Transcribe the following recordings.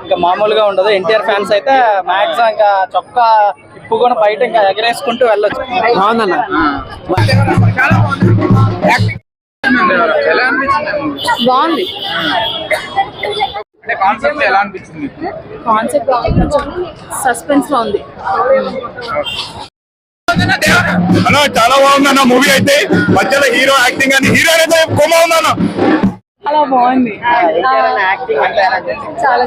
ఇంకా మామూలుగా ఉండదు. ఎన్టీఆర్ ఫ్యాన్స్ అయితే మాక్సిమం ఇంకా చొక్కా ఇప్పు కూడా బయట ఇంకా ఎగరేసుకుంటూ వెళ్ళొచ్చు. బాగుందన్న. బాగుంది. కాన్సెప్ట్ సస్పెన్స్ లో ఉంది. అన్న చాలా బాగుందన్న మూవీ అయితే. మధ్యలో హీరో యాక్టింగ్ అని హీరో అయితే కొమ్మ ఉందన్న. చాలా బాగుంది. చాలా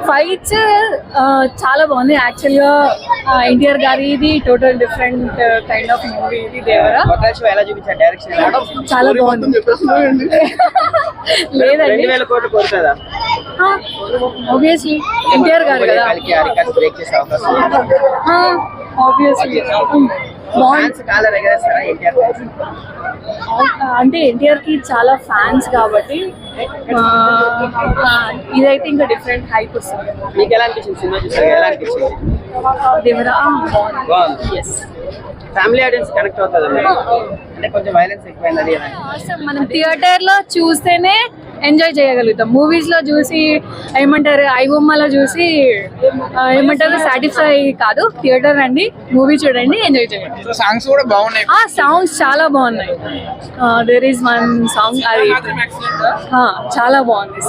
ఫైట్స్ చాలా బాగుంది. యాక్చువల్ గా ఎన్టీఆర్ గారి ఇది total different kind of movie ఇది. దేవరా చాలా బాగుంది. లేదండి ఆబ్వియస్లీ ఎన్టీఆర్ గారు కదా. ఆబ్వియస్లీ అంటే ఎన్టీఆర్ కి చాలా ఫ్యాన్స్ కాబట్టి ఇదైతే ఇంకా డిఫరెంట్ హైప్ వస్తుంది. మీకు ఎలా అనిపించింది సినిమా చూసారు? ఎలా అనిపించింది? దేవరా ఫ్యామిలీ ఆడియన్స్ కనెక్ట్ అవుతుంది అంటే కొంచెం వైలెన్స్ ఎక్కువైంది. మనం థియేటర్ లో చూస్తేనే ఎంజాయ్ చేయగలుగుతాం. మూవీస్ లో చూసి ఏమంటారు, ఐబొమ్మలో చూసి ఏమంటారు సాటిస్ఫై కాదు. థియేటర్ రండి, మూవీ చూడండి, ఎంజాయ్ చేయండి. సాంగ్స్ కూడా బాగున్నాయి. సాంగ్స్ చాలా బాగున్నాయి. దేర్ ఈస్ వన్ సాంగ్ అది చాలా బాగుంది.